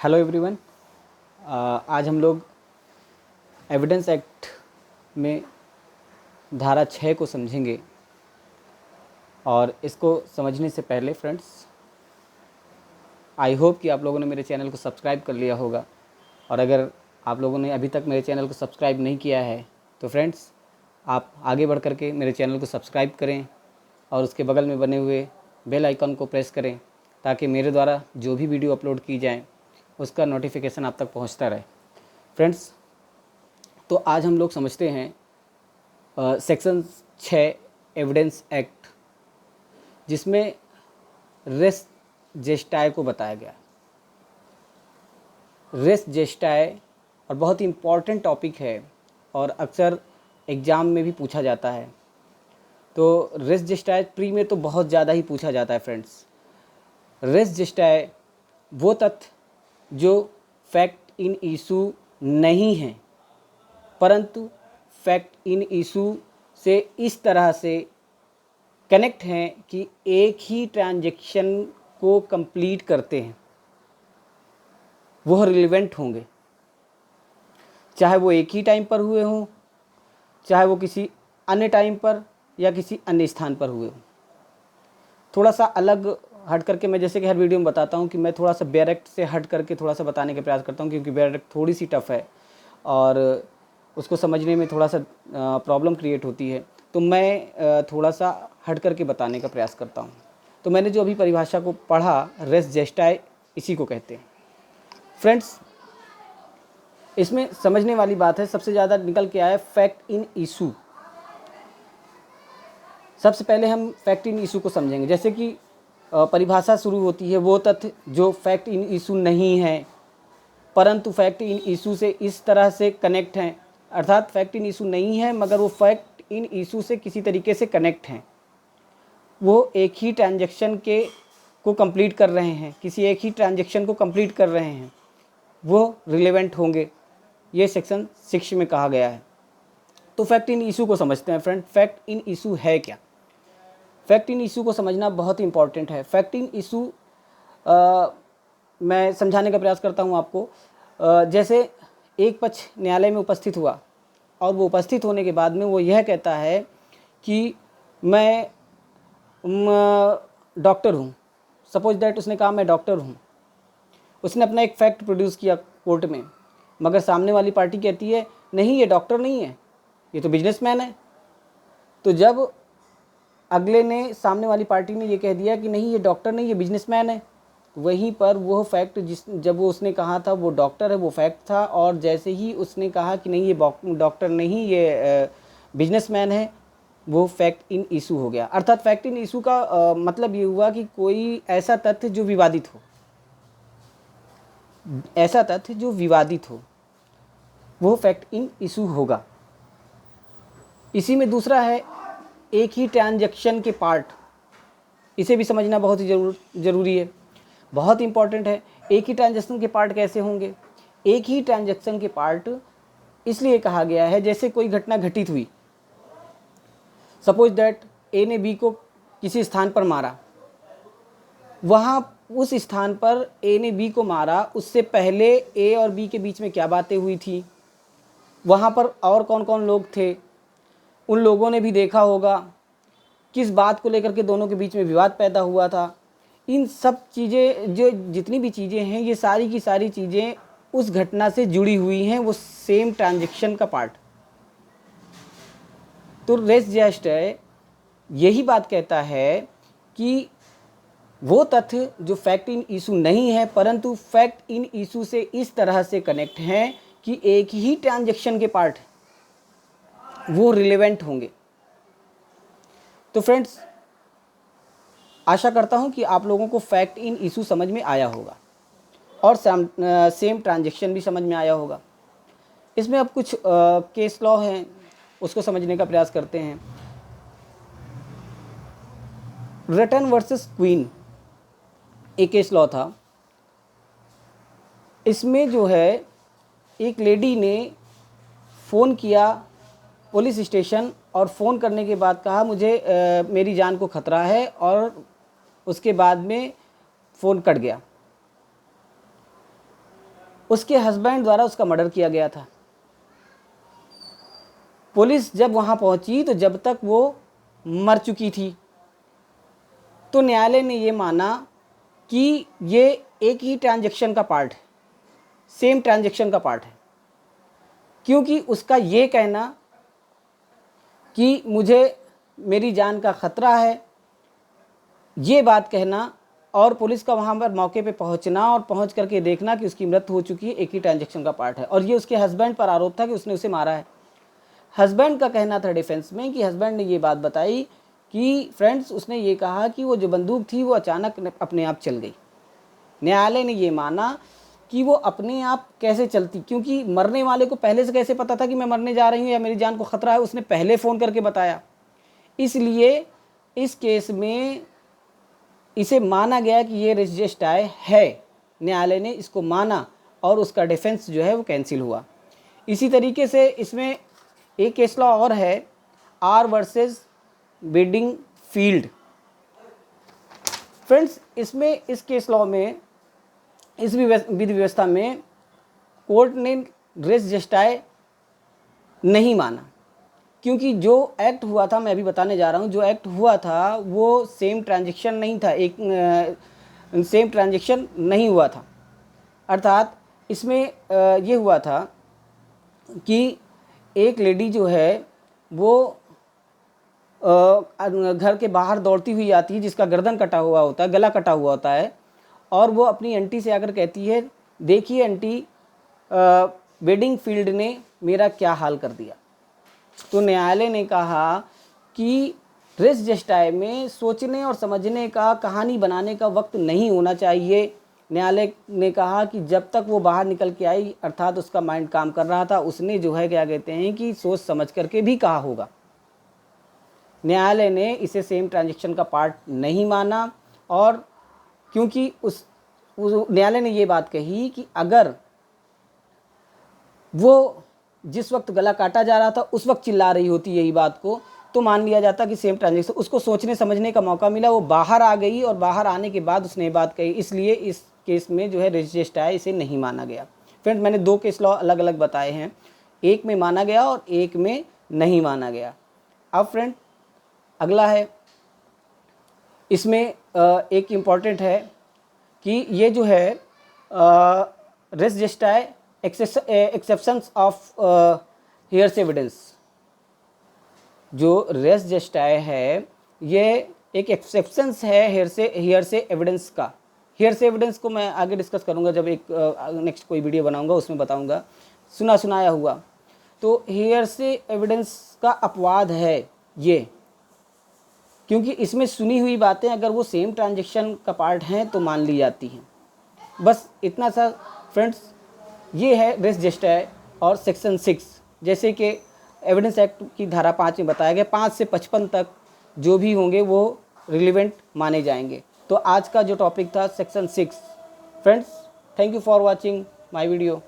Hello everyone. आज हम लोग एविडेंस एक्ट में धारा 6 को समझेंगे। और इसको समझने से पहले फ्रेंड्स, आई होप कि आप लोगों ने मेरे चैनल को सब्सक्राइब कर लिया होगा। और अगर आप लोगों ने अभी तक मेरे चैनल को सब्सक्राइब नहीं किया है तो फ्रेंड्स, आप आगे बढ़ कर के मेरे चैनल को सब्सक्राइब करें और उसके बगल में बने हुए बेल आइकन को प्रेस करें ताकि मेरे द्वारा जो भी वीडियो अपलोड की जाए उसका नोटिफिकेशन आप तक पहुंचता रहे। फ्रेंड्स, तो आज हम लोग समझते हैं सेक्शन 6 एविडेंस एक्ट, जिसमें रेस जेस्टाए को बताया गया। रेस जेस्टाए और बहुत ही इम्पॉर्टेंट टॉपिक है और अक्सर एग्ज़ाम में भी पूछा जाता है। तो रेस जेस्टाए प्री में तो बहुत ज़्यादा ही पूछा जाता है फ्रेंड्स। रेस जेस्टाए वो तथ्य जो फैक्ट इन इशू नहीं है परंतु फैक्ट इन इशू से इस तरह से कनेक्ट हैं कि एक ही ट्रांजैक्शन को कंप्लीट करते हैं, वह रिलेवेंट होंगे, चाहे वो एक ही टाइम पर हुए हों, चाहे वो किसी अन्य टाइम पर या किसी अन्य स्थान पर हुए हों। थोड़ा सा अलग हट करके मैं जैसे कि हर वीडियो में बताता हूँ कि मैं थोड़ा सा डायरेक्ट से हट करके थोड़ा सा बताने का प्रयास करता हूँ, क्योंकि डायरेक्ट थोड़ी सी टफ है और उसको समझने में थोड़ा सा प्रॉब्लम क्रिएट होती है। तो मैं थोड़ा सा हट करके बताने का प्रयास करता हूँ। तो मैंने जो अभी परिभाषा को पढ़ा, रेस जेस्टाए, इसी को कहते हैं। फ्रेंड्स, इसमें समझने वाली बात है, सबसे ज़्यादा निकल के आया फैक्ट इन इशू। सबसे पहले हम फैक्ट इन इशू को समझेंगे। जैसे कि परिभाषा शुरू होती है, वो तथ्य जो फैक्ट इन इशू नहीं है परंतु फैक्ट इन इशू से इस तरह से कनेक्ट हैं। अर्थात फैक्ट इन इशू नहीं है मगर वो फैक्ट इन इशू से किसी तरीके से कनेक्ट हैं, वो एक ही ट्रांजैक्शन को कंप्लीट कर रहे हैं, किसी एक ही ट्रांजैक्शन को कंप्लीट कर रहे हैं, वो रिलेवेंट होंगे। ये सेक्शन 6 में कहा गया है। तो फैक्ट इन इशू को समझते हैं फ्रेंड। फैक्ट इन इशू है क्या? फैक्ट इन इशू को समझना बहुत ही इंपॉर्टेंट है। फैक्ट इन इशू मैं समझाने का प्रयास करता हूँ आपको। जैसे एक पक्ष न्यायालय में उपस्थित हुआ और वो उपस्थित होने के बाद में वो यह कहता है कि मैं डॉक्टर हूँ। सपोज दैट उसने कहा मैं डॉक्टर हूँ। उसने अपना एक फैक्ट प्रोड्यूस किया कोर्ट में, मगर सामने वाली पार्टी कहती है नहीं, ये डॉक्टर नहीं है, ये तो बिजनेसमैन है। तो जब अगले ने, सामने वाली पार्टी ने ये कह दिया कि नहीं, ये डॉक्टर नहीं, ये बिजनेसमैन है, वहीं पर वो फैक्ट जब वो उसने कहा था वो डॉक्टर है, वो फैक्ट था। और जैसे ही उसने कहा कि नहीं, ये डॉक्टर नहीं, ये बिजनेसमैन है, वो फैक्ट इन इशू हो गया। अर्थात फैक्ट इन इशू का मतलब ये हुआ कि कोई ऐसा तथ्य जो विवादित हो, ऐसा तथ्य जो विवादित हो, वो फैक्ट इन इशू होगा। इसी में दूसरा है एक ही ट्रांजैक्शन के पार्ट। इसे भी समझना बहुत ही ज़रूरी है, बहुत इंपॉर्टेंट है। एक ही ट्रांजैक्शन के पार्ट कैसे होंगे? एक ही ट्रांजैक्शन के पार्ट इसलिए कहा गया है, जैसे कोई घटना घटित हुई। सपोज दैट ए ने बी को किसी स्थान पर मारा, वहाँ उस स्थान पर ए ने बी को मारा, उससे पहले ए और बी के बीच में क्या बातें हुई थी, वहाँ पर और कौन कौन लोग थे, उन लोगों ने भी देखा होगा, किस बात को लेकर के दोनों के बीच में विवाद पैदा हुआ था। इन सब चीज़ें, जो जितनी भी चीज़ें हैं, ये सारी की सारी चीज़ें उस घटना से जुड़ी हुई हैं, वो सेम ट्रांजैक्शन का पार्ट। तो रेस जेस्टाए यही बात कहता है कि वो तथ्य जो फैक्ट इन इशू नहीं है परंतु फैक्ट इन इशू से इस तरह से कनेक्ट हैं कि एक ही ट्रांजैक्शन के पार्ट, वो रिलेवेंट होंगे। तो फ्रेंड्स, आशा करता हूं कि आप लोगों को फैक्ट इन इशू समझ में आया होगा और सेम ट्रांजैक्शन भी समझ में आया होगा। इसमें अब कुछ केस लॉ हैं, उसको समझने का प्रयास करते हैं। रटन वर्सेस क्वीन एक केस लॉ था। इसमें जो है, एक लेडी ने फ़ोन किया पुलिस स्टेशन और फ़ोन करने के बाद कहा मुझे मेरी जान को खतरा है, और उसके बाद में फ़ोन कट गया। उसके हस्बैंड द्वारा उसका मर्डर किया गया था। पुलिस जब वहाँ पहुँची तो जब तक वो मर चुकी थी, तो न्यायालय ने ये माना कि ये एक ही ट्रांजैक्शन का पार्ट है, सेम ट्रांजैक्शन का पार्ट है, क्योंकि उसका ये कहना कि मुझे मेरी जान का ख़तरा है, ये बात कहना, और पुलिस का वहाँ पर मौके पे पहुँचना और पहुँच करके देखना कि उसकी मृत्यु हो चुकी है, एक ही ट्रांजैक्शन का पार्ट है। और ये उसके हस्बैंड पर आरोप था कि उसने उसे मारा है। हस्बैंड का कहना था डिफेंस में कि हस्बैंड ने ये बात बताई कि फ्रेंड्स, उसने ये कहा कि वो जो बंदूक थी वो अचानक अपने आप चल गई। न्यायालय ने ये माना कि वो अपने आप कैसे चलती, क्योंकि मरने वाले को पहले से कैसे पता था कि मैं मरने जा रही हूँ या मेरी जान को ख़तरा है, उसने पहले फ़ोन करके बताया। इसलिए इस केस में इसे माना गया कि ये रेस जेस्टाय है। न्यायालय ने इसको माना और उसका डिफेंस जो है वो कैंसिल हुआ। इसी तरीके से इसमें एक केस लॉ और है, आर वर्सेस बेडिंगफील्ड। फ्रेंड्स, इसमें इस केस लॉ में, इस विधि व्यवस्था में कोर्ट ने रेस जेस्टाय नहीं माना, क्योंकि जो एक्ट हुआ था, मैं अभी बताने जा रहा हूँ, जो एक्ट हुआ था वो सेम ट्रांजैक्शन नहीं था, एक सेम ट्रांजैक्शन नहीं हुआ था। अर्थात इसमें ये हुआ था कि एक लेडी जो है वो घर के बाहर दौड़ती हुई आती है, जिसका गर्दन कटा हुआ होता है, गला कटा हुआ होता है, और वो अपनी आंटी से आकर कहती है, देखिए आंटी, बेडिंगफील्ड ने मेरा क्या हाल कर दिया। तो न्यायालय ने कहा कि रेस जेस्टाय में सोचने और समझने का, कहानी बनाने का वक्त नहीं होना चाहिए। न्यायालय ने कहा कि जब तक वो बाहर निकल के आई, अर्थात उसका माइंड काम कर रहा था, उसने जो है क्या कहते हैं कि सोच समझ करके भी कहा होगा। न्यायालय ने इसे सेम ट्रांजैक्शन का पार्ट नहीं माना, और क्योंकि उस न्यायालय ने ये बात कही कि अगर वो जिस वक्त गला काटा जा रहा था उस वक्त चिल्ला रही होती यही बात को, तो मान लिया जाता कि सेम ट्रांजैक्शन, उसको सोचने समझने का मौका मिला, वो बाहर आ गई और बाहर आने के बाद उसने ये बात कही। इसलिए इस केस में जो है रेस जेस्टाय इसे नहीं माना गया। फ्रेंड, मैंने दो केस लॉ अलग अलग बताए हैं, एक में माना गया और एक में नहीं माना गया। अब फ्रेंड, अगला है, इसमें एक इम्पॉर्टेंट है कि ये जो है res gestae exceptions of hearsay evidence. जो रेस जेस्टाय है ये एक एक्सेप्शंस है हियर्स एविडेंस का। हियर्स एविडेंस को मैं आगे डिस्कस करूँगा, जब एक नेक्स्ट कोई वीडियो बनाऊँगा उसमें बताऊँगा। सुना सुनाया हुआ, तो हियर्स एविडेंस का अपवाद है ये, क्योंकि इसमें सुनी हुई बातें अगर वो सेम ट्रांजैक्शन का पार्ट हैं तो मान ली जाती हैं। बस इतना सा फ्रेंड्स, ये है रेस जेस्टाय और सेक्शन 6, जैसे कि एविडेंस एक्ट की धारा 5 में बताया गया, 5 से 55 तक जो भी होंगे वो रिलेवेंट माने जाएंगे। तो आज का जो टॉपिक था section 6। Friends, thank you for watching my video.